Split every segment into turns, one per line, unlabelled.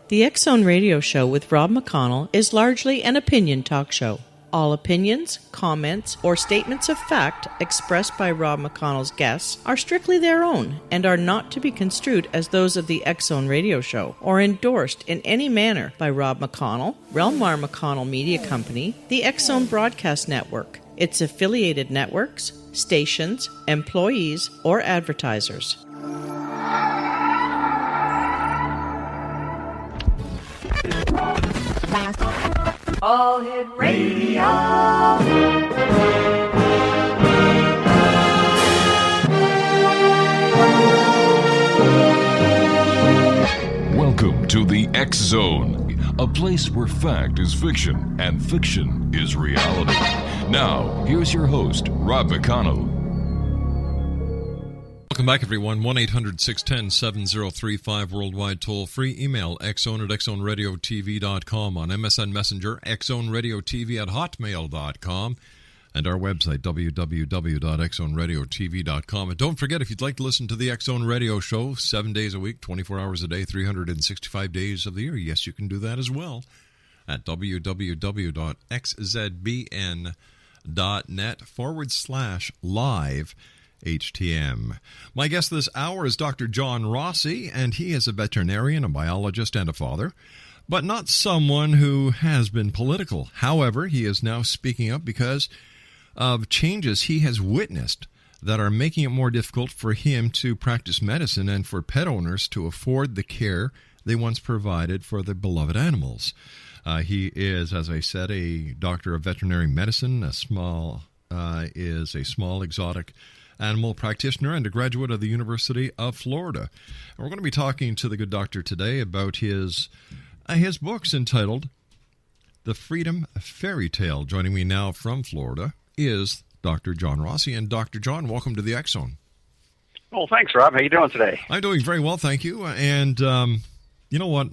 The X-Zone Radio Show with Rob McConnell is largely an opinion talk show. All opinions, comments, or statements of fact expressed by Rob McConnell's guests are strictly their own and are not to be construed as those of the X-Zone Radio Show or endorsed in any manner by Rob McConnell, Relmar McConnell Media Company, the X-Zone Broadcast Network, its affiliated networks, stations, employees, or advertisers.
All Hit Radio.
Welcome to the X Zone, a place where fact is fiction and fiction is reality. Now, here's your host, Rob McConnell.
Welcome back, everyone. 1-800-610-7035, worldwide toll-free. Email xzone@xzoneradiotv.com, on MSN Messenger, xzoneradiotv@hotmail.com, and our website, www.xzoneradiotv.com. And don't forget, if you'd like to listen to the X-Zone Radio Show 7 days a week, 24 hours a day, 365 days of the year, yes, you can do that as well at www.xzbn.net/live HTM. My guest this hour is Dr. John Rossi, and he is a veterinarian, a biologist, and a father, but not someone who has been political. However, he is now speaking up because of changes he has witnessed that are making it more difficult for him to practice medicine and for pet owners to afford the care they once provided for their beloved animals. He is, as I said, a doctor of veterinary medicine, a small exotic animal practitioner, and a graduate of the University of Florida. And we're going to be talking to the good doctor today about his books entitled The Freedom Fairy Tale. Joining me now from Florida is Dr. John Rossi. And Dr. John, welcome to the X-Zone.
Well, thanks, Rob. How you doing today?
I'm doing very well, thank you. And you know what?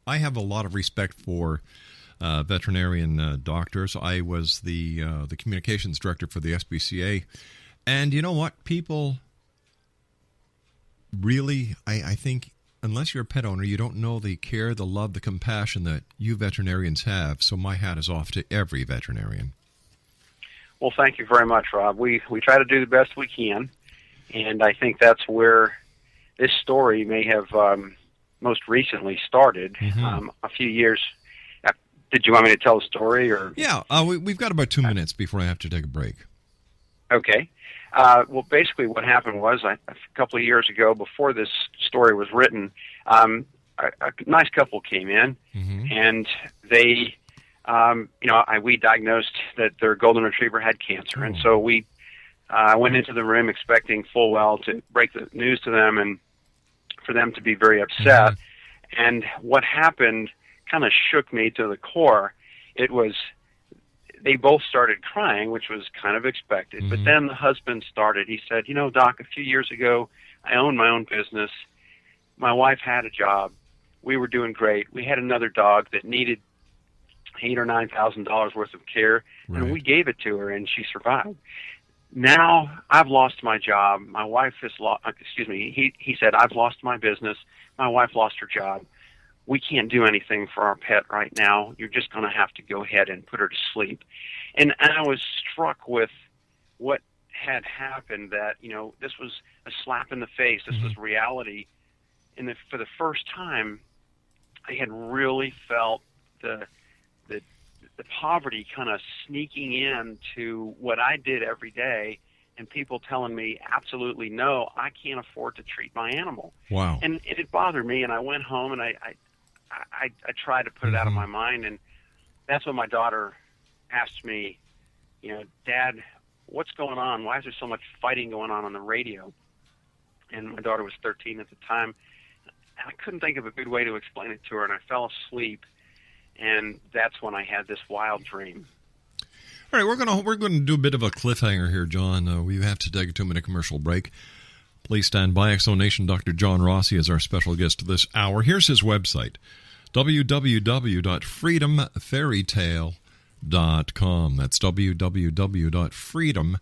I have a lot of respect for veterinarian doctors. I was the communications director for the SPCA. And you know what? People really, I think, unless you're a pet owner, you don't know the care, the love, the compassion that you veterinarians have. So my hat is off to every veterinarian.
Well, thank you very much, Rob. We try to do the best we can, and I think that's where this story may have most recently started. A few years. Did you want me to tell the story? Or
yeah, we've got about 2 minutes before I have to take a break.
Okay. Well, basically what happened was a couple of years ago, before this story was written, a nice couple came in, and they, we diagnosed that their golden retriever had cancer. And so we went into the room expecting full well to break the news to them and for them to be very upset. And what happened kind of shook me to the core. It was, they both started crying, which was kind of expected. But then the husband started. He said, Doc, a few years ago, I owned my own business. My wife had a job. We were doing great. We had another dog that needed $8,000 or $9,000 worth of care, and we gave it to her, and she survived. Now I've lost my job. My wife has lost, he said, I've lost my business. My wife lost her job. We can't do anything for our pet right now. You're just going to have to go ahead and put her to sleep. And I was struck with what had happened, that, this was a slap in the face. This was reality. And for the first time, I had really felt the poverty kind of sneaking into what I did every day, and people telling me, absolutely no, I can't afford to treat my animal.
Wow.
And it bothered me, and I went home, and I tried to put it out of my mind, and that's when my daughter asked me, Dad, what's going on? Why is there so much fighting going on the radio? And my daughter was 13 at the time. And I couldn't think of a good way to explain it to her, and I fell asleep, and that's when I had this wild dream.
All right, we're going to do a bit of a cliffhanger here, John. We have to take a 2-minute commercial break. Please stand by. X-Zone Nation, Dr. John Rossi is our special guest this hour. Here's his website, www.freedomfairytale.com. That's www.freedomfairytale.com.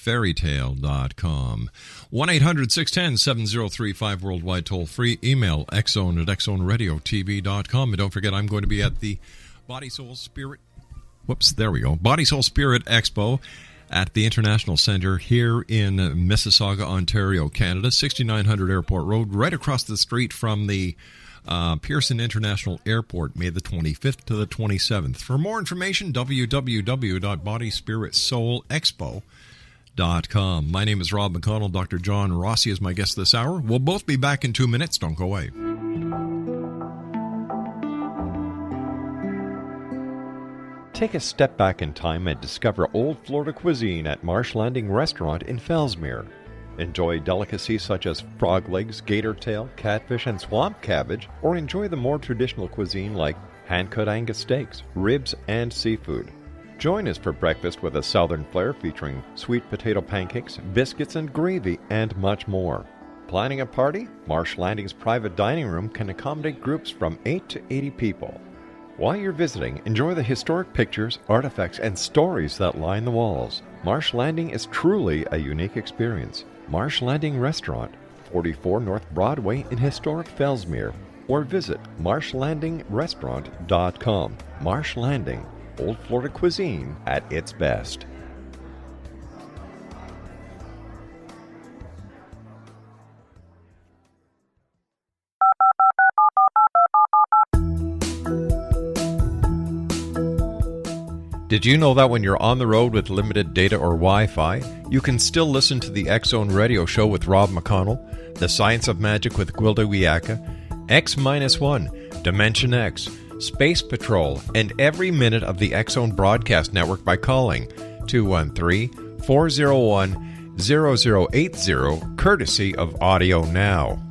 fairytale.com. 1-800-610-7035 worldwide toll-free. Email xzone@xzoneradiotv.com. And don't forget, I'm going to be at the Body, Soul, Spirit Expo at the International Centre here in Mississauga, Ontario, Canada, 6900 Airport Road, right across the street from the Pearson International Airport, May the 25th to the 27th. For more information, www.bodyspiritsoulexpo.com. My name is Rob McConnell. Dr. John Rossi is my guest this hour. We'll both be back in 2 minutes. Don't go away.
Take a step back in time and discover old Florida cuisine at Marsh Landing Restaurant in Fellsmere. Enjoy delicacies such as frog legs, gator tail, catfish, and swamp cabbage, or enjoy the more traditional cuisine like hand-cut Angus steaks, ribs, and seafood. Join us for breakfast with a southern flair featuring sweet potato pancakes, biscuits, and gravy, and much more. Planning a party? Marsh Landing's private dining room can accommodate groups from 8 to 80 people. While you're visiting, enjoy the historic pictures, artifacts, and stories that line the walls. Marsh Landing is truly a unique experience. Marsh Landing Restaurant, 44 North Broadway in historic Fellsmere, or visit marshlandingrestaurant.com. Marsh Landing, old Florida cuisine at its best. Did you know that when you're on the road with limited data or Wi-Fi, you can still listen to the X-Zone Radio Show with Rob McConnell, The Science of Magic with Gwilda Wiyaka, X-1, Dimension X, Space Patrol, and every minute of the X-Zone Broadcast Network by calling 213-401-0080, courtesy of Audio Now.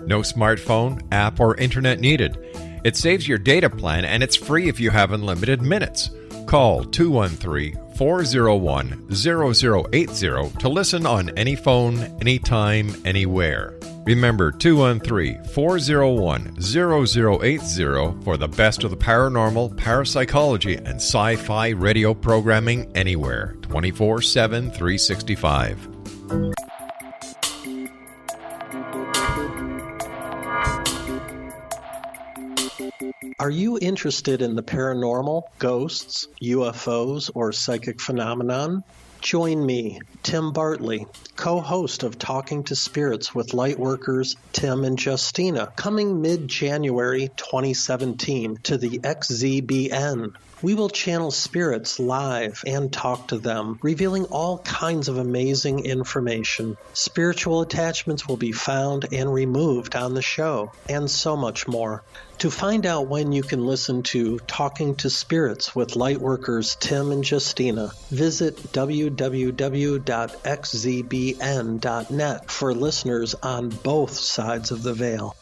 No smartphone, app, or internet needed. It saves your data plan, and it's free if you have unlimited minutes. Call 213-401-0080 to listen on any phone, anytime, anywhere. Remember, 213-401-0080 for the best of the paranormal, parapsychology, and sci-fi radio programming anywhere, 24/7, 365.
Are you interested in the paranormal, ghosts, UFOs, or psychic phenomenon? Join me, Tim Bartley, co-host of Talking to Spirits with Lightworkers Tim and Justina, coming mid-January 2017 to the XZBN. We will channel spirits live and talk to them, revealing all kinds of amazing information. Spiritual attachments will be found and removed on the show, and so much more. To find out when you can listen to Talking to Spirits with Lightworkers Tim and Justina, visit www.xzbn.net for listeners on both sides of the veil.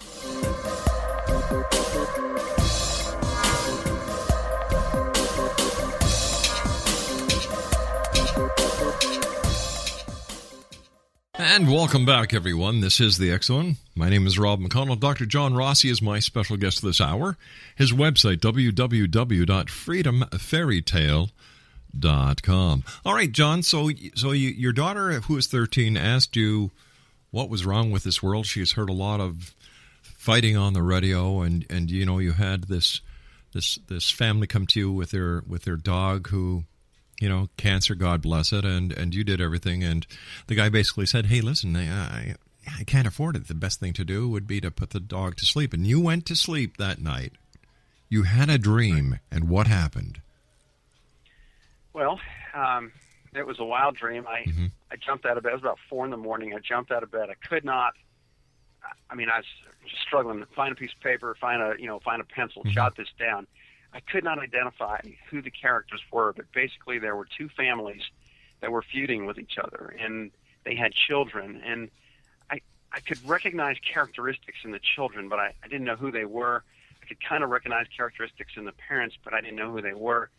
And welcome back, everyone. This is the X-Zone. My name is Rob McConnell. Dr. John Rossi is my special guest this hour. His website, www.freedomfairytale.com. All right, John, so your daughter, who is 13, asked you what was wrong with this world. She has heard a lot of fighting on the radio, and you know, you had this family come to you with their dog who, you know, cancer, God bless it, and you did everything, and the guy basically said, hey, listen, I can't afford it. The best thing to do would be to put the dog to sleep. And you went to sleep that night. You had a dream, and what happened?
Well, it was a wild dream. I jumped out of bed. It was about 4 a.m. I jumped out of bed. I could not. I was just struggling to find a piece of paper, find a pencil, jot this down. I could not identify who the characters were, but basically there were two families that were feuding with each other, and they had children, and I could recognize characteristics in the children, but I didn't know who they were. I could kind of recognize characteristics in the parents, but I didn't know who they were.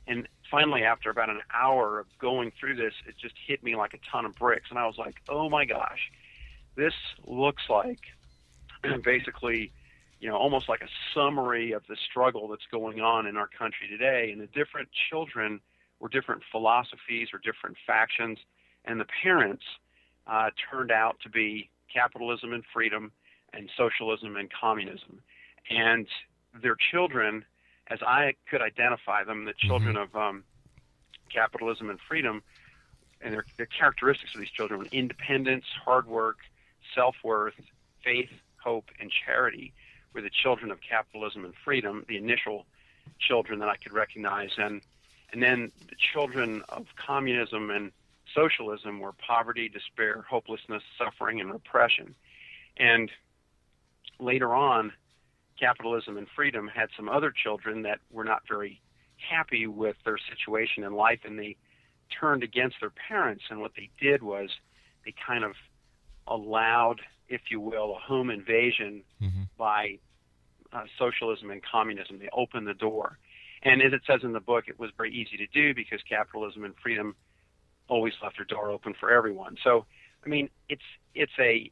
And finally, after about an hour of going through this, it just hit me like a ton of bricks, and I was like, oh my gosh, this looks like basically, you know, almost like a summary of the struggle that's going on in our country today. And the different children were different philosophies or different factions, and the parents turned out to be capitalism and freedom and socialism and communism. And their children, as I could identify them, the children of capitalism and freedom, and their characteristics of these children were independence, hard work, self-worth, faith, hope, and charity were the children of capitalism and freedom, the initial children that I could recognize. And then the children of communism and socialism were poverty, despair, hopelessness, suffering, and repression. And later on, capitalism and freedom had some other children that were not very happy with their situation in life, and they turned against their parents. And what they did was they kind of allowed, if you will, a home invasion by socialism and communism. They opened the door. And as it says in the book, it was very easy to do because capitalism and freedom always left their door open for everyone. So, I mean, it's a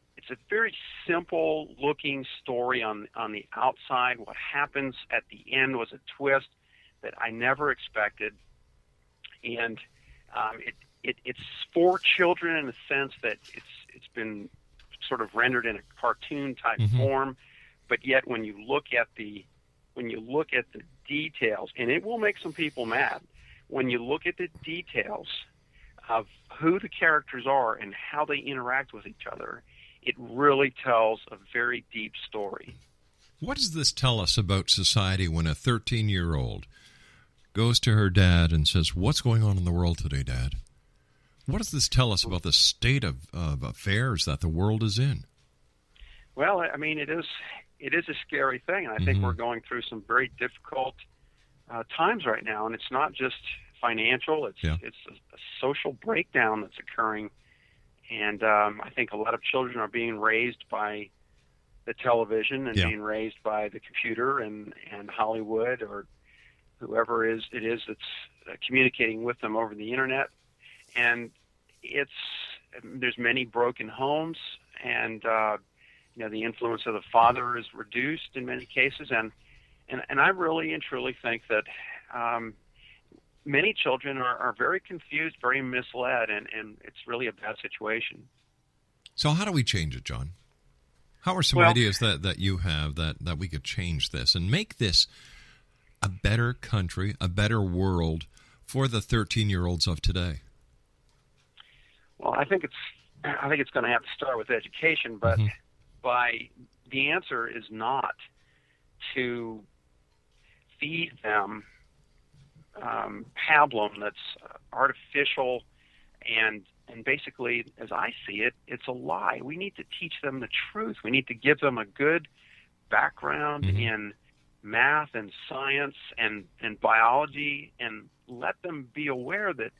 very simple looking story on the outside. What happens at the end was a twist that I never expected, and it's for children in the sense that it's been sort of rendered in a cartoon type form, but yet when you look at the details, and it will make some people mad, when you look at the details of who the characters are and how they interact with each other, it really tells a very deep story.
What does this tell us about society when a 13-year-old goes to her dad and says, "What's going on in the world today, Dad?" What does this tell us about the state of affairs that the world is in?
Well, I mean, it is a scary thing, and I think we're going through some very difficult times right now, and it's not just financial, it's a social breakdown that's occurring, and I think a lot of children are being raised by the television and being raised by the computer and Hollywood or whoever it is that's communicating with them over the internet, and there's many broken homes, and the influence of the father is reduced in many cases, and I really and truly think that many children are very confused, very misled, and it's really a bad situation.
So how do we change it, John? How are some ideas that you have that we could change this and make this a better country, a better world for the 13-year-olds of today?
Well, I think it's going to have to start with education, but the answer is not to feed them pablum that's artificial and basically, as I see it, it's a lie. We need to teach them the truth. We need to give them a good background in math and science and biology, and let them be aware that,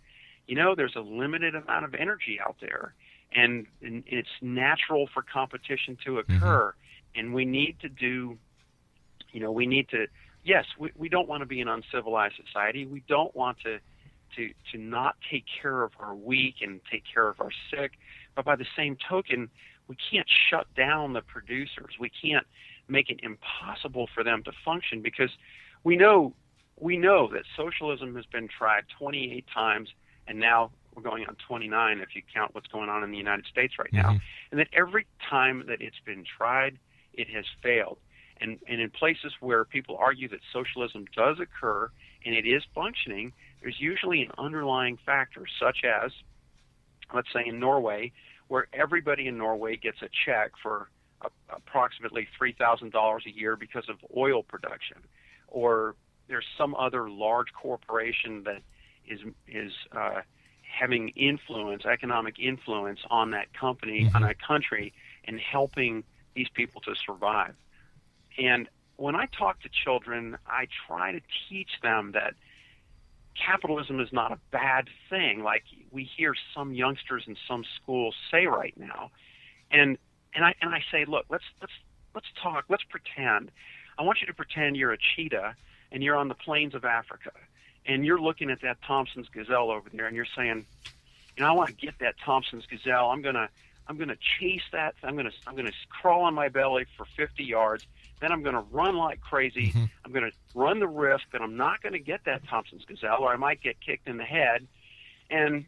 there's a limited amount of energy out there, and it's natural for competition to occur. And we need to do, yes, we don't want to be an uncivilized society. We don't want to not take care of our weak and take care of our sick. But by the same token, we can't shut down the producers. We can't make it impossible for them to function, because we know that socialism has been tried 28 times, and now we're going on 29 if you count what's going on in the United States right now. And that every time that it's been tried, it has failed. And in places where people argue that socialism does occur and it is functioning, there's usually an underlying factor, such as, let's say in Norway, where everybody in Norway gets a check for approximately $3,000 a year because of oil production, or there's some other large corporation that is having influence, economic influence on that company, on a country, and helping these people to survive. And when I talk to children, I try to teach them that capitalism is not a bad thing, like we hear some youngsters in some schools say right now. And I say, look, let's talk, let's pretend. I want you to pretend you're a cheetah and you're on the plains of Africa, and you're looking at that Thompson's gazelle over there, and you're saying, I want to get that Thompson's gazelle. I'm gonna chase that. I'm gonna crawl on my belly for 50 yards. Then I'm going to run like crazy. I'm going to run the risk that I'm not going to get that Thompson's gazelle, or I might get kicked in the head. And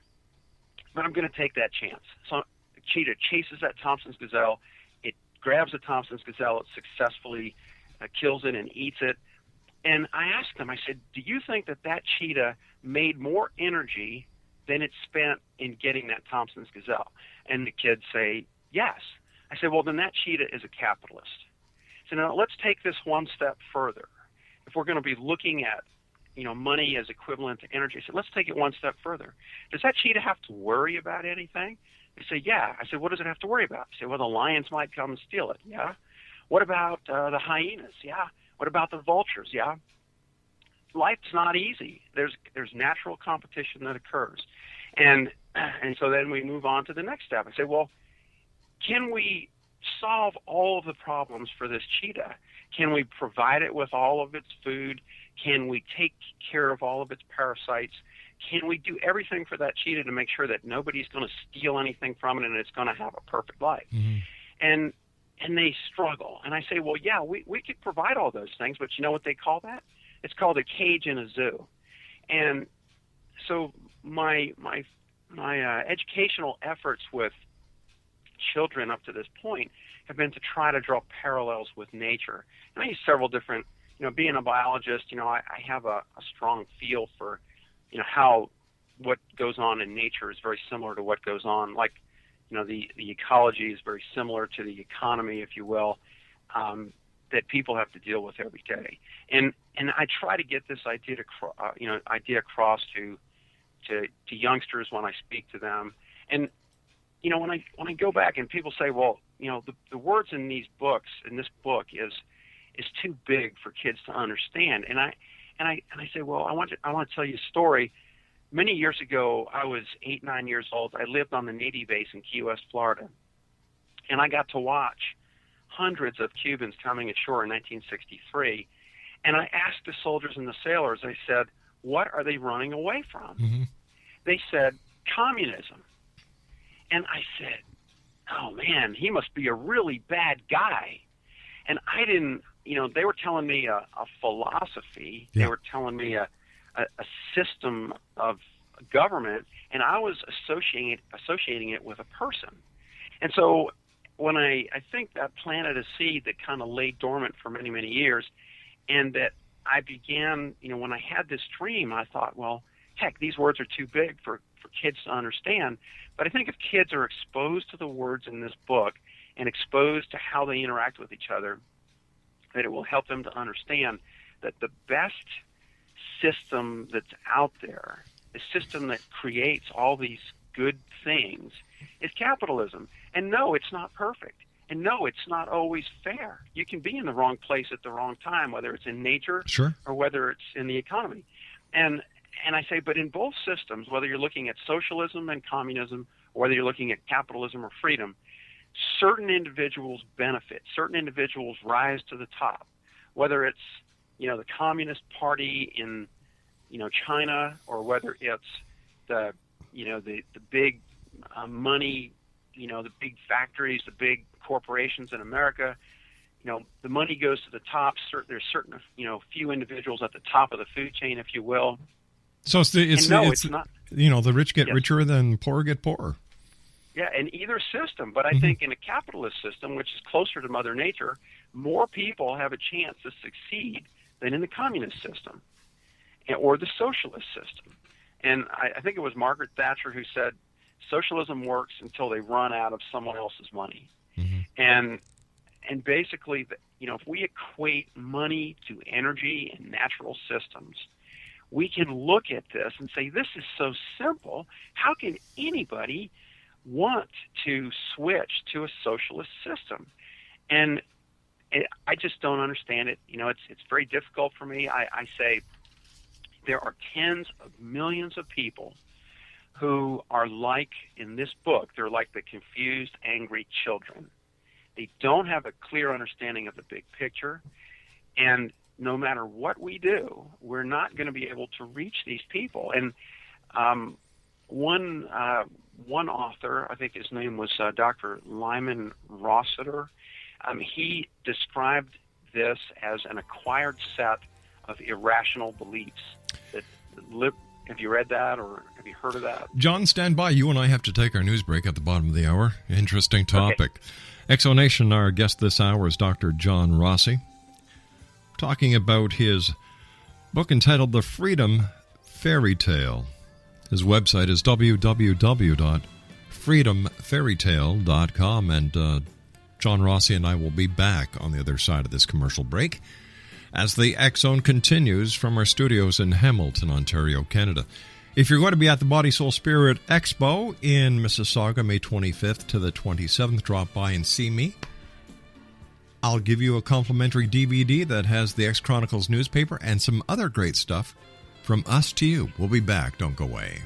but I'm going to take that chance. So the cheetah chases that Thompson's gazelle. It grabs the Thompson's gazelle. It successfully kills it and eats it. And I asked them, I said, do you think that cheetah made more energy than it spent in getting that Thompson's gazelle? And the kids say, yes. I said, well, then that cheetah is a capitalist. So now let's take this one step further. If we're going to be looking at, money as equivalent to energy, so let's take it one step further. Does that cheetah have to worry about anything? They say, yeah. I said, what does it have to worry about? They say, well, the lions might come and steal it. Yeah. What about the hyenas? Yeah. What about the vultures? Yeah. Life's not easy. There's natural competition that occurs. And so then we move on to the next step. I say, well, can we solve all of the problems for this cheetah? Can we provide it with all of its food? Can we take care of all of its parasites? Can we do everything for that cheetah to make sure that nobody's going to steal anything from it and it's going to have a perfect life? Mm-hmm. And they struggle. And I say, well, yeah, we could provide all those things, but you know what they call that? It's called a cage in a zoo. And so my educational efforts with children up to this point have been to try to draw parallels with nature. And I use several different, being a biologist, I have a strong feel for, how what goes on in nature is very similar to what goes on, like, the ecology is very similar to the economy, if you will, that people have to deal with every day. And I try to get this idea across to youngsters when I speak to them. And when I go back and people say, well, the words in this book is too big for kids to understand. And I say, well, I want to tell you a story. Many years ago, I was 8, 9 years old. I lived on the Navy base in Key West, Florida. And I got to watch hundreds of Cubans coming ashore in 1963. And I asked the soldiers and the sailors, I said, what are they running away from? Mm-hmm. They said, communism. And I said, oh, man, he must be a really bad guy. And I didn't, they were telling me a philosophy. Yeah. They were telling me a system of government, and I was associating it with a person. And so when I think that planted a seed that kind of lay dormant for many, many years, and that I began, when I had this dream, I thought, well, heck, these words are too big for kids to understand. But I think if kids are exposed to the words in this book and exposed to how they interact with each other, that it will help them to understand that the best system that's out there, the system that creates all these good things, is capitalism. And no, it's not perfect. And no, it's not always fair. You can be in the wrong place at the wrong time, whether it's in nature sure. or whether it's in the economy. And I say, but in both systems, whether you're looking at socialism and communism, or whether you're looking at capitalism or freedom, certain individuals benefit. Certain individuals rise to the top, whether it's, the Communist Party in, China, or whether it's the big money, the big factories, the big corporations in America. The money goes to the top. There's certain, few individuals at the top of the food chain, if you will.
So it's not. The rich get yes. richer than poor get poorer.
Yeah, in either system. But I think in a capitalist system, which is closer to Mother Nature, more people have a chance to succeed than in the communist system or the socialist system. And I think it was Margaret Thatcher who said, socialism works until they run out of someone else's money. Mm-hmm. And basically, if we equate money to energy and natural systems, we can look at this and say, this is so simple. How can anybody want to switch to a socialist system? And I just don't understand it. It's very difficult for me. I say there are tens of millions of people who are like, in this book, they're like the confused, angry children. They don't have a clear understanding of the big picture. And no matter what we do, we're not going to be able to reach these people. And one author, I think his name was Dr. Lyman Rossiter, he described this as an acquired set of irrational beliefs that Have you read that, or have you heard of that?
John, stand by. You and I have to take our news break at the bottom of the hour. Interesting topic. Okay. Exonation, our guest this hour is Dr. John Rossi, talking about his book entitled The Freedom Fairy Tale. His website is www.freedomfairytale.com, and John Rossi and I will be back on the other side of this commercial break as the X-Zone continues from our studios in Hamilton, Ontario, Canada. If you're going to be at the Body, Soul, Spirit Expo in Mississauga, May 25th to the 27th, drop by and see me. I'll give you a complimentary DVD that has the X-Chronicles newspaper and some other great stuff from us to you. We'll be back. Don't go away.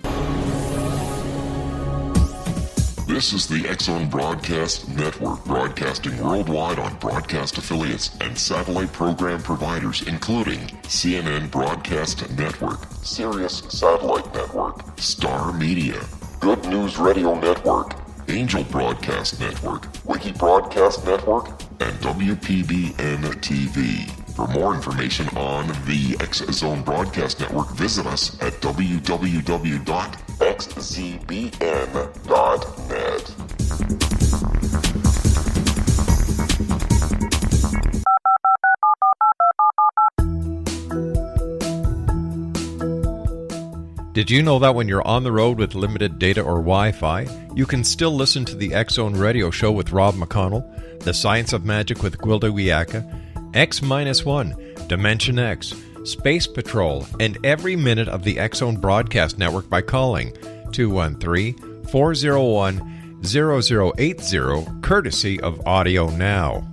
This is the X-Zone Broadcast Network, broadcasting worldwide on broadcast affiliates and satellite program providers, including CNN Broadcast Network, Sirius Satellite Network, Star Media, Good News Radio Network, Angel Broadcast Network, Wiki Broadcast Network, and WPBN TV. For more information on the X-Zone Broadcast Network, visit us at www.xzbn.net.
Did you know that when you're on the road with limited data or Wi-Fi, you can still listen to the X-Zone Radio Show with Rob McConnell, The Science of Magic with Gwilda Wiyaka, X-1, Dimension X, Space Patrol, and every minute of the X-Zone Broadcast Network by calling 213-401-0080, courtesy of Audio Now.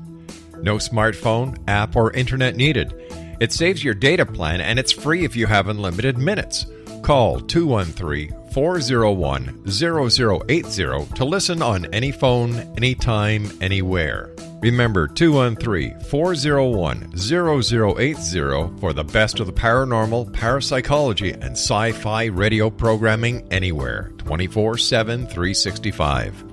No smartphone, app, or internet needed. It saves your data plan, and it's free if you have unlimited minutes. Call 213-401-0080 to listen on any phone, anytime, anywhere. Remember, 213-401-0080 for the best of the paranormal, parapsychology, and sci-fi radio programming anywhere, 24/7, 365.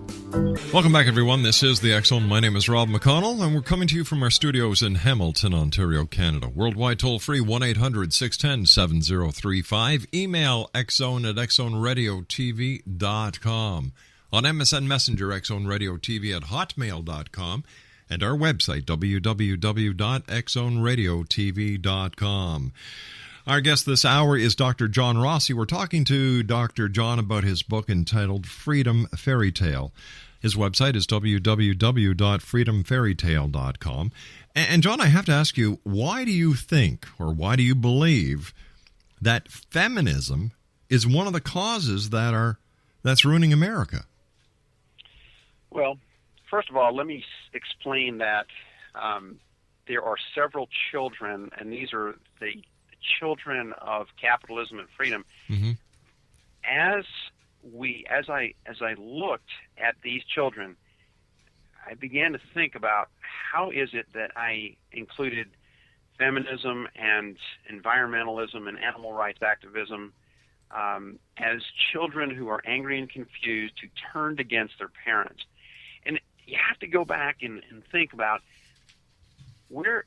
Welcome back, everyone. This is the X-Zone. My name is Rob McConnell, and we're coming to you from our studios in Hamilton, Ontario, Canada. Worldwide toll-free, 1-800-610-7035. Email xzone@xzoneradiotv.com. On MSN Messenger, xzoneradiotv@hotmail.com. And our website, www.xzoneradiotv.com. Our guest this hour is Dr. John Rossi. We're talking to Dr. John about his book entitled Freedom Fairy Tale. His website is www.freedomfairytale.com. And John, I have to ask you, why do you think, or why do you believe, that feminism is one of the causes that's ruining America?
Well, first of all, let me explain that there are several children, and these are the children of capitalism and freedom.
Mm-hmm.
As I looked at these children, I began to think about how is it that I included feminism and environmentalism and animal rights activism as children who are angry and confused, who turned against their parents. And you have to go back and think about how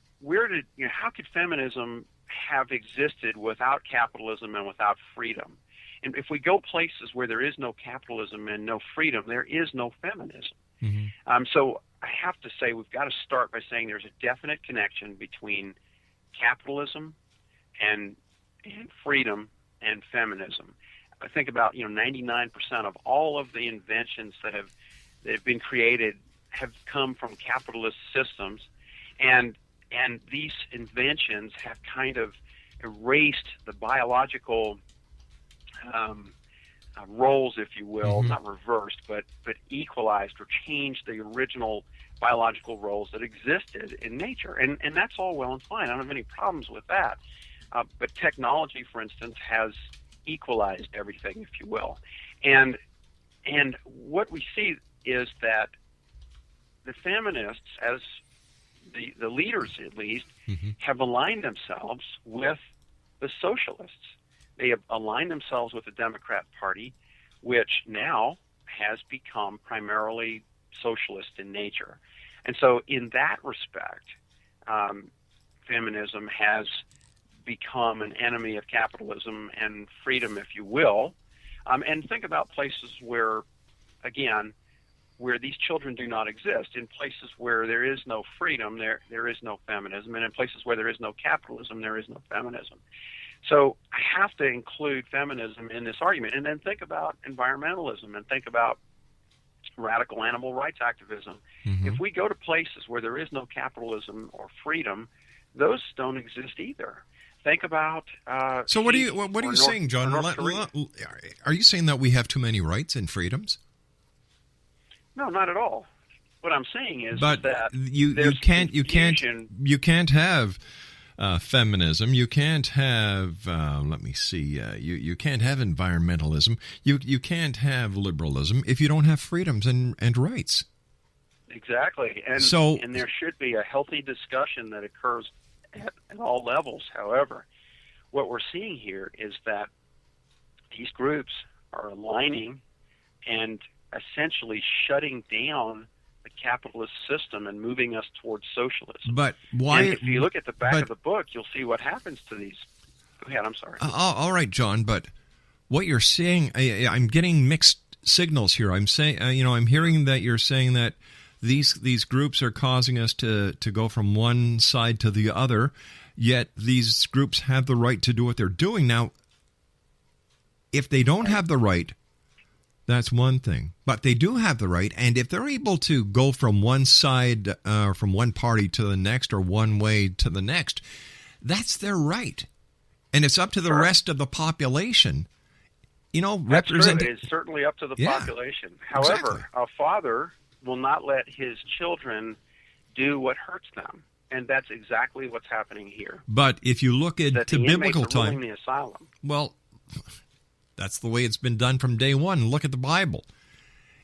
could feminism have existed without capitalism and without freedom? And if we go places where there is no capitalism and no freedom, there is no feminism.
Mm-hmm.
So I have to say we've got to start by saying there's a definite connection between capitalism and freedom and feminism. I think about 99% of all of the inventions that have been created have come from capitalist systems, and these inventions have kind of erased the biological roles, if you will,
mm-hmm.
not reversed, but equalized or changed the original biological roles that existed in nature. And that's all well and fine. I don't have any problems with that. But technology, for instance, has equalized everything, if you will. And what we see is that the feminists, as the leaders at least,
mm-hmm.
have aligned themselves with the socialists. They have aligned themselves with the Democrat Party, which now has become primarily socialist in nature. And so in that respect, feminism has become an enemy of capitalism and freedom, if you will. And think about places where, again, where these children do not exist. In places where there is no freedom, there is no feminism. And in places where there is no capitalism, there is no feminism. So I have to include feminism in this argument. And then think about environmentalism and think about radical animal rights activism. Mm-hmm. If we go to places where there is no capitalism or freedom, those don't exist either. Think about.
So what are you saying, John? Are you saying that we have too many rights and freedoms?
No, not at all. What I'm saying is
but
that
you can't have feminism. You can't have you can't have environmentalism. You can't have liberalism if you don't have freedoms and rights.
Exactly, and there should be a healthy discussion that occurs at all levels. However, what we're seeing here is that these groups are aligning and essentially shutting down the capitalist system and moving us towards socialism.
But why?
And if you look at the back of the book, you'll see what happens to these. Go ahead, I'm sorry.
All right, John, but what you're saying, I'm getting mixed signals here. I'm saying, I'm hearing that you're saying that these groups are causing us to go from one side to the other, yet these groups have the right to do what they're doing. Now, if they don't have the right, that's one thing. But they do have the right, and if they're able to go from one side, from one party to the next, or one way to the next, that's their right. And it's up to the rest of the population.
That's true. It is certainly up to the population. However,
exactly.
A father will not let his children do what hurts them. And that's exactly what's happening here.
But if you look at the biblical time,
the asylum.
Well, that's the way it's been done from day one. Look at the Bible.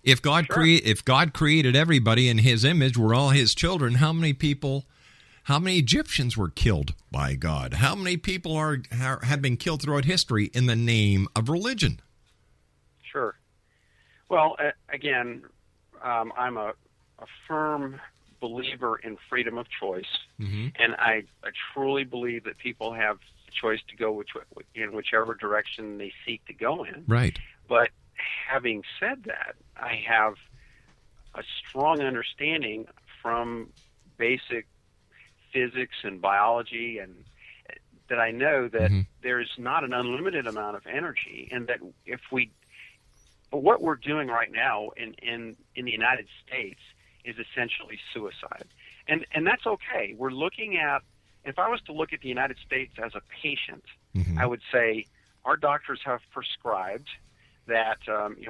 If God created everybody in His image, we're all His children. How many Egyptians were killed by God? How many people have been killed throughout history in the name of religion?
Sure. Well, again, I'm a firm believer in freedom of choice, mm-hmm. and I truly believe that people have the choice to go in whichever direction they seek to go in.
Right.
But having said that, I have a strong understanding from basic physics and biology, and that I know that mm-hmm. there's not an unlimited amount of energy, and that what we're doing right now in the United States is essentially suicide. And that's okay. We're looking at, if I was to look at the United States as a patient, mm-hmm. I would say our doctors have prescribed that,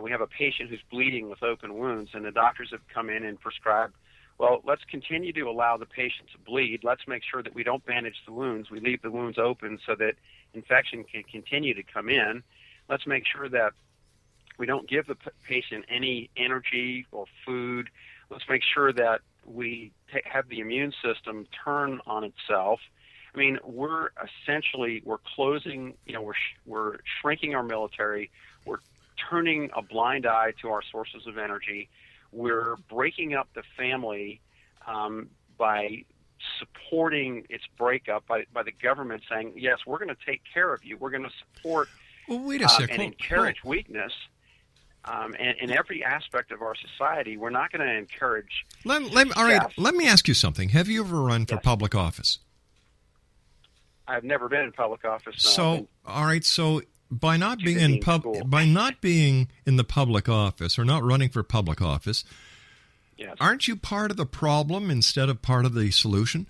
we have a patient who's bleeding with open wounds, and the doctors have come in and prescribed, well, let's continue to allow the patient to bleed. Let's make sure that we don't bandage the wounds. We leave the wounds open so that infection can continue to come in. Let's make sure that we don't give the patient any energy or food. Let's make sure that we have the immune system turn on itself. I mean, we're closing, we're shrinking our military. We're turning a blind eye to our sources of energy. We're breaking up the family by supporting its breakup by the government saying, yes, we're going to take care of you. We're going to support and encourage weakness. And in every aspect of our society, we're not going to encourage.
All right, let me ask you something. Have you ever run for public office?
I've never been in public office.
So by not being in the public office or not running for public office,
yes.
Aren't you part of the problem instead of part of the solution?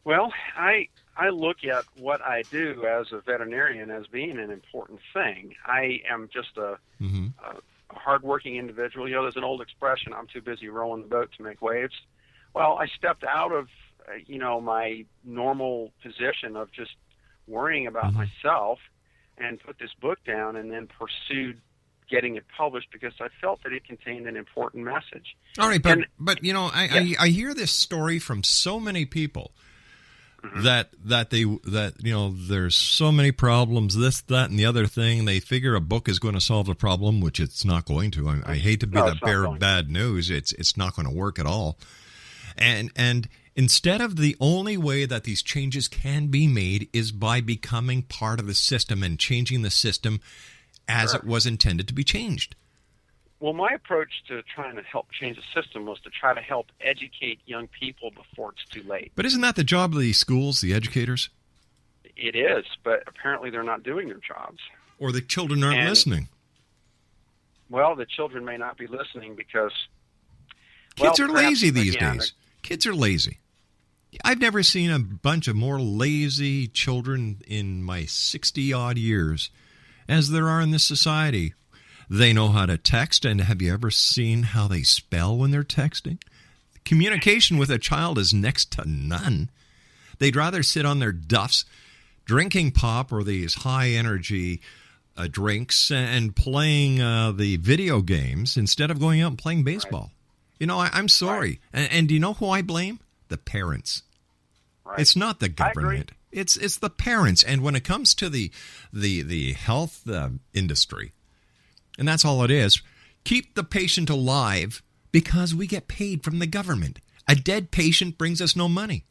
Well, I look at what I do as a veterinarian as being an important thing. I am just a hardworking individual. There's an old expression, I'm too busy rowing the boat to make waves. Well, I stepped out of, my normal position of just worrying about myself and put this book down and then pursued getting it published because I felt that it contained an important message.
All right, I hear this story from so many people. Mm-hmm. that there's so many problems, this, that, and the other thing. They figure a book is going to solve the problem, which it's not going to. I hate to be the bearer of bad news. It's not going to work at all. And Instead of the only way that these changes can be made is by becoming part of the system and changing the system as it was intended to be changed.
Well, my approach to trying to help change the system was to try to help educate young people before it's too late.
But isn't that the job of the schools, the educators?
It is, but apparently they're not doing their jobs.
Or the children aren't listening.
Well, the children may not be listening because...
Kids are lazy these days. Kids are lazy. I've never seen a bunch of more lazy children in my 60-odd years as there are in this society. They know how to text, and have you ever seen how they spell when they're texting? Communication with a child is next to none. They'd rather sit on their duffs drinking pop or these high-energy drinks and playing the video games instead of going out and playing baseball. Right. You know, I'm sorry. Right. And do you know who I blame? The parents. Right. It's not the government. It's the parents. And when it comes to the health industry, and that's all it is, keep the patient alive because we get paid from the government. A dead patient brings us no money.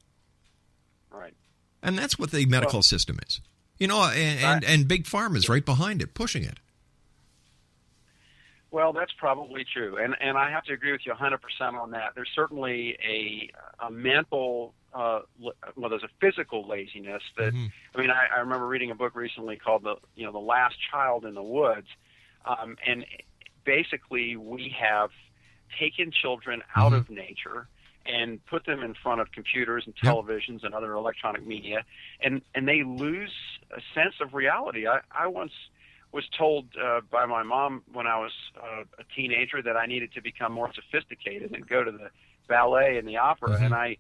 Right.
And that's what the medical system is. You know, and Big Pharma is right behind it, pushing it.
Well, that's probably true. And I have to agree with you 100% on that. There's certainly a mental, there's a physical laziness that, I mean, I remember reading a book recently called The Last Child in the Woods. And basically we have taken children out of nature and put them in front of computers and televisions and other electronic media, and they lose a sense of reality. I once was told by my mom when I was a teenager that I needed to become more sophisticated and go to the ballet and the opera, and I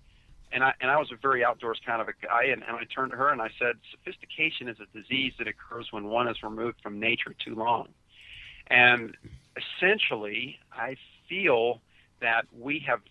was a very outdoors kind of a guy, and I turned to her and I said, sophistication is a disease that occurs when one is removed from nature too long. And essentially, I feel that we have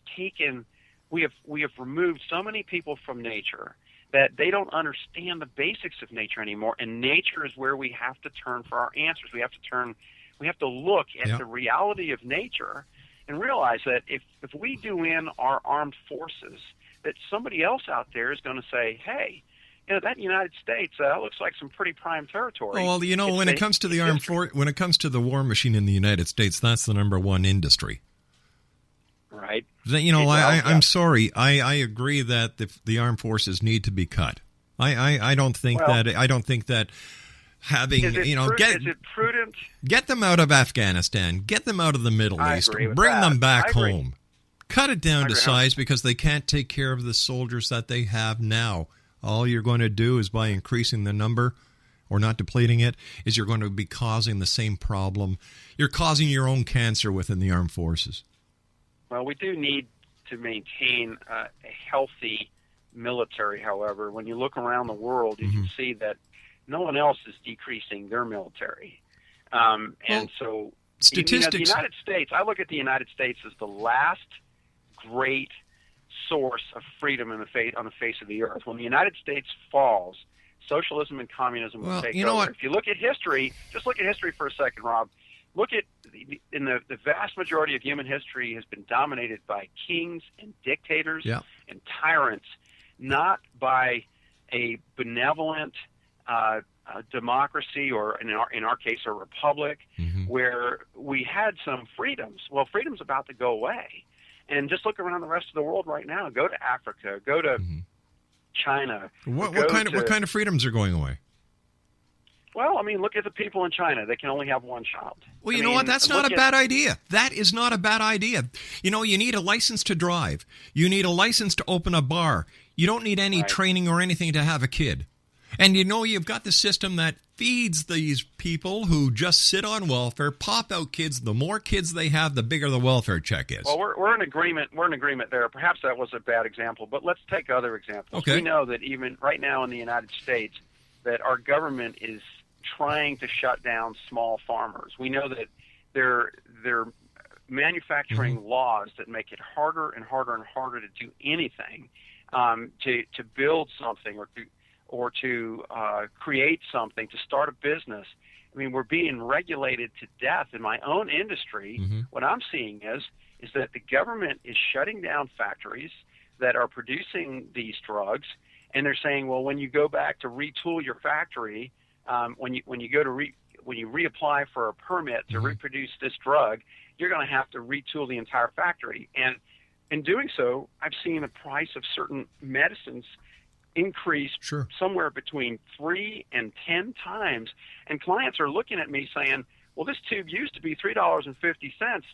removed so many people from nature that they don't understand the basics of nature anymore. And nature is where we have to turn for our answers. We have to look at the reality of nature and realize that if we do in our armed forces, that somebody else out there is going to say, hey, that United States looks like some pretty prime territory.
Well, when it comes to the when it comes to the war machine in the United States, that's the number one industry.
Right.
I'm sorry. I agree that the armed forces need to be cut. I don't think that having
is it prudent?
Get them out of Afghanistan. Get them out of the Middle East. Bring them back home. Cut it down to size because they can't take care of the soldiers that they have now. All you're going to do is by increasing the number or not depleting it is you're going to be causing the same problem. You're causing your own cancer within the armed forces.
Well, we do need to maintain a healthy military, however. When you look around the world, you can see that no one else is decreasing their military. And so
statistics.
The United States, I look at the United States as the last great source of freedom on the face of the earth. When the United States falls, socialism and communism will take over.
What?
If you look at history, just look at history for a second, Rob. Look at the vast majority of human history has been dominated by kings and dictators and tyrants, not by a benevolent democracy or in our case a republic where we had some freedoms. Well, freedom's about to go away. And just look around the rest of the world right now. Go to Africa. Go to China.
What kind of freedoms are going away?
Well, I mean, look at the people in China. They can only have one child.
Well, you know what? That's not a bad idea. That is not a bad idea. You need a license to drive. You need a license to open a bar. You don't need any training or anything to have a kid. And you've got the system that feeds these people who just sit on welfare, pop out kids. The more kids they have, the bigger the welfare check is.
Well, we're in agreement. We're in agreement there. Perhaps that was a bad example, but let's take other examples.
Okay.
We know that even right now in the United States, that our government is trying to shut down small farmers. We know that they're manufacturing laws that make it harder and harder and harder to do anything, to build something or to create something, to start a business. I mean, we're being regulated to death. In my own industry, what I'm seeing is that the government is shutting down factories. that are producing these drugs, and they're saying, well, when you go back to retool your factory, when you reapply for a permit to reproduce this drug, you're going to have to retool the entire factory. And in doing so, I've seen the price of certain medicines increase somewhere between 3 and 10 times. And clients are looking at me saying, well, this tube used to be $3.50.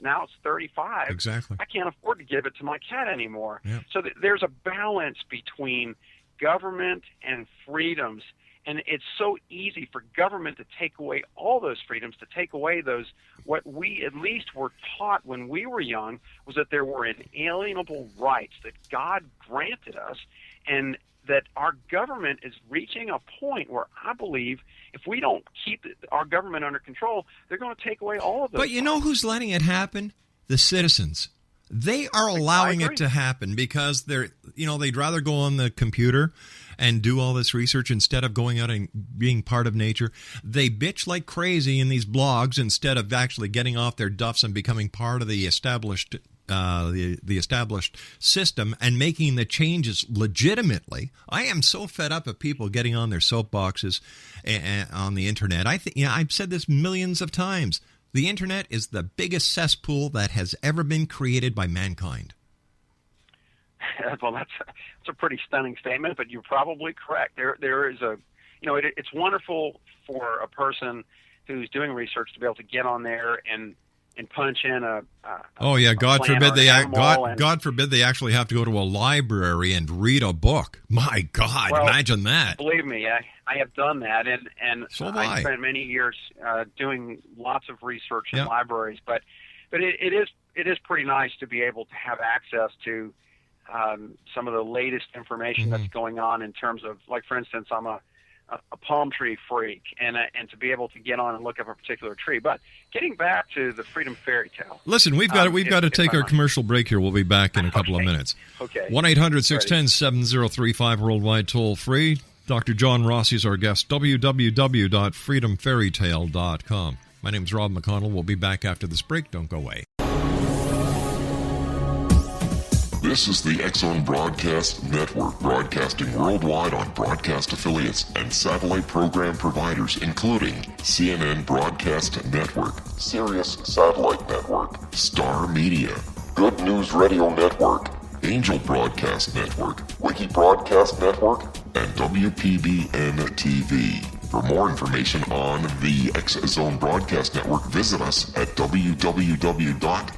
Now it's $35.
Exactly.
I can't afford to give it to my cat anymore.
Yeah.
So there's a balance between government and freedoms. And it's so easy for government to take away all those freedoms, to take away those, what we at least were taught when we were young was that there were inalienable rights that God granted us, and that our government is reaching a point where I believe if we don't keep our government under control, they're going to take away all of those.
But you know who's letting it happen? The citizens. They are allowing it to happen because they'd rather go on the computer and do all this research instead of going out and being part of nature. They bitch like crazy in these blogs instead of actually getting off their duffs and becoming part of the established the established system and making the changes legitimately. I am so fed up of people getting on their soapboxes on the internet. I've said this millions of times. The internet is the biggest cesspool that has ever been created by mankind.
Well, that's a pretty stunning statement, but you're probably correct. There is it's wonderful for a person who's doing research to be able to get on there and punch in
God forbid they actually have to go to a library and read a book. My God, imagine that.
Believe me, I have done that, and
so
I spent many years doing lots of research in libraries. But it is pretty nice to be able to have access to some of the latest information that's going on in terms of, like, for instance, I'm a palm tree freak, and to be able to get on and look up a particular tree. But getting back to the freedom fairy tale.
Listen, we've got to take our commercial break here. We'll be back in a couple of minutes.
Okay.
1-800-610-7035 worldwide toll free. Dr. John Rossi is our guest. www.freedomfairytale.com. My name's Rob McConnell. We'll be back after this break. Don't go away.
This is the X-Zone Broadcast Network, broadcasting worldwide on broadcast affiliates and satellite program providers, including CNN Broadcast Network, Sirius Satellite Network, Star Media, Good News Radio Network, Angel Broadcast Network, Wiki Broadcast Network, and WPBN TV. For more information on the X-Zone Broadcast Network, visit us at www.xzbn.net.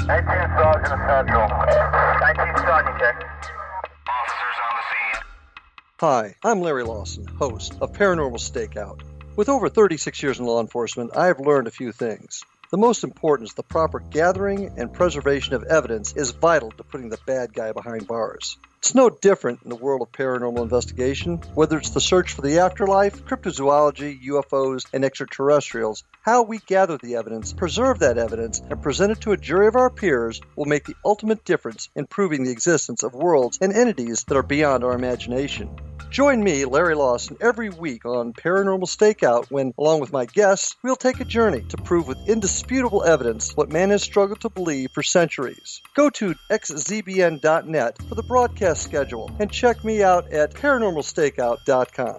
19 Sergeant Central. 19 Sergeant, check. Officers on the scene.
Hi, I'm Larry Lawson, host of Paranormal Stakeout. With over 36 years in law enforcement, I have learned a few things. The most important is the proper gathering and preservation of evidence is vital to putting the bad guy behind bars. It's no different in the world of paranormal investigation. Whether it's the search for the afterlife, cryptozoology, UFOs, and extraterrestrials, how we gather the evidence, preserve that evidence, and present it to a jury of our peers will make the ultimate difference in proving the existence of worlds and entities that are beyond our imagination. Join me, Larry Lawson, every week on Paranormal Stakeout when, along with my guests, we'll take a journey to prove with indisputable evidence what man has struggled to believe for centuries. Go to xzbn.net for the broadcast schedule and check me out at paranormalstakeout.com.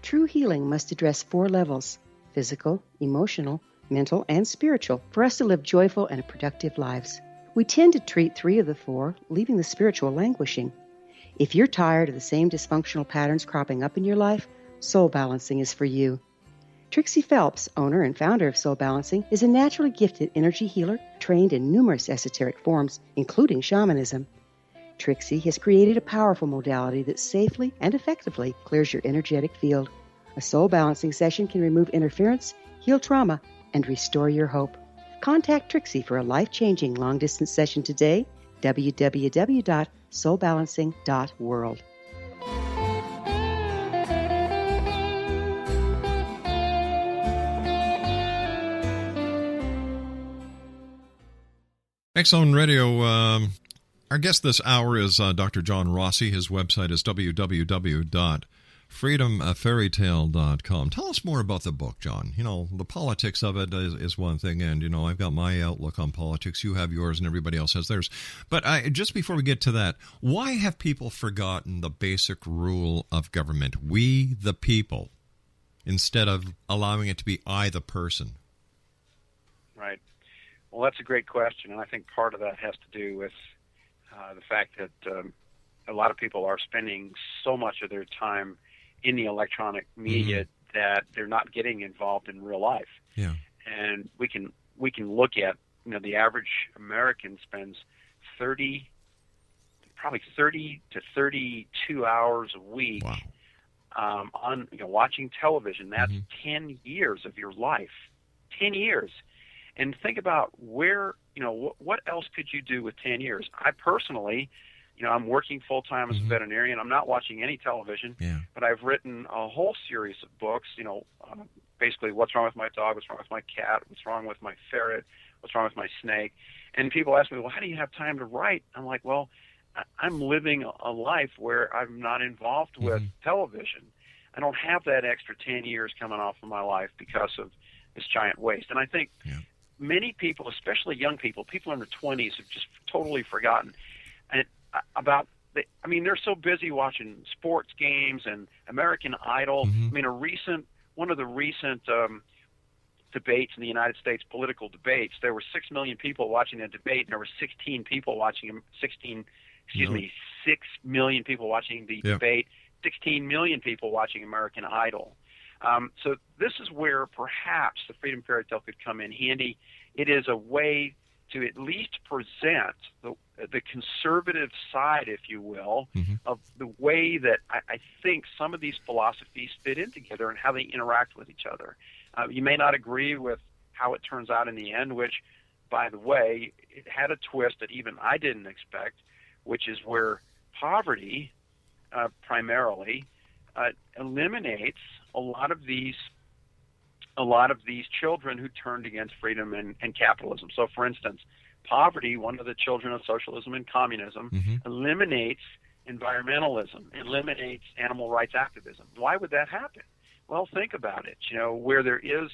True healing must address 4 levels: physical, emotional, mental, and spiritual, for us to live joyful and productive lives. We tend to treat 3 of the 4, leaving the spiritual languishing. If you're tired of the same dysfunctional patterns cropping up in your life, Soul Balancing is for you. Trixie Phelps, owner and founder of Soul Balancing, is a naturally gifted energy healer trained in numerous esoteric forms, including shamanism. Trixie has created a powerful modality that safely and effectively clears your energetic field. A soul balancing session can remove interference, heal trauma, and restore your hope. Contact Trixie for a life-changing long-distance session today. www.soulbalancing.world.
X-Zone Radio, our guest this hour is Dr. John Rossi. His website is www.freedomfairytale.com. Tell us more about the book, John. You know, the politics of it is one thing, and, you know, I've got my outlook on politics. You have yours, and everybody else has theirs. But just before we get to that, why have people forgotten the basic rule of government? We, the people, instead of allowing it to be I, the person.
Right. Well, that's a great question, and I think part of that has to do with the fact that a lot of people are spending so much of their time in the electronic media that they're not getting involved in real life.
Yeah.
And we can look at, you know, the average American spends probably 30 to 32 hours a week on, you know, watching television. That's 10 years of your life. 10 years. And think about where, you know, what else could you do with 10 years? I personally, you know, I'm working full-time as a veterinarian. I'm not watching any television, but I've written a whole series of books, you know, basically what's wrong with my dog, what's wrong with my cat, what's wrong with my ferret, what's wrong with my snake. And people ask me, well, how do you have time to write? I'm like, well, I'm living a life where I'm not involved with television. I don't have that extra 10 years coming off of my life because of this giant waste. And I think many people, especially young people, people in their 20s, have just totally forgotten they're so busy watching sports games and American Idol. I mean, one of the recent debates in the United States, political debates, there were 6 million people watching the debate, and there were 6 million people watching the debate, 16 million people watching American Idol. So this is where perhaps the Freedom Fairy Tale could come in handy. It is a way to at least present the conservative side, if you will, of the way that I think some of these philosophies fit in together and how they interact with each other. You may not agree with how it turns out in the end, which, by the way, it had a twist that even I didn't expect, which is where poverty primarily eliminates a lot of these children who turned against freedom and capitalism. So, for instance, poverty, one of the children of socialism and communism, eliminates environmentalism, eliminates animal rights activism. Why would that happen? Well, think about it. You know, where the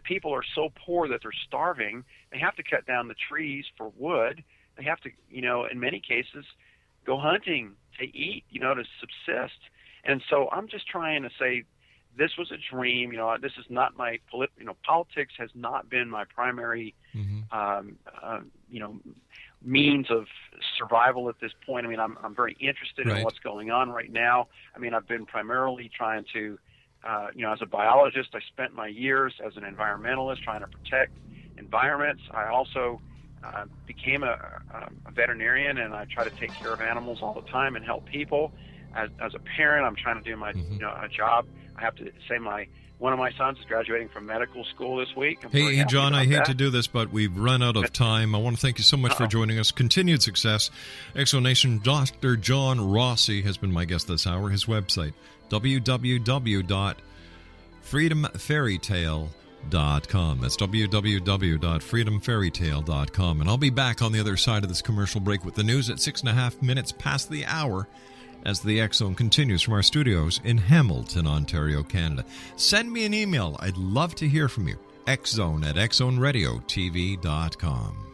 people are so poor that they're starving, they have to cut down the trees for wood. They have to, you know, in many cases, go hunting to eat, you know, to subsist. And so I'm just trying to say, this was a dream. You know, this is not my politics has not been my primary, means of survival at this point. I mean, I'm very interested in what's going on right now. I mean, I've been primarily trying to, as a biologist, I spent my years as an environmentalist trying to protect environments. I also became a veterinarian, and I try to take care of animals all the time and help people. As a parent, I'm trying to do my a job. I have to say one of my sons is graduating from medical school this week.
Hey, John, I hate to do this, but we've run out of time. I want to thank you so much for joining us. Continued success. X-Zone Dr. John Rossi has been my guest this hour. His website, www.freedomfairytale.com. That's www.freedomfairytale.com. And I'll be back on the other side of this commercial break with the news at 6.5 minutes past the hour, as the X-Zone continues from our studios in Hamilton, Ontario, Canada. Send me an email. I'd love to hear from you. X-Zone at xzoneradiotv.com.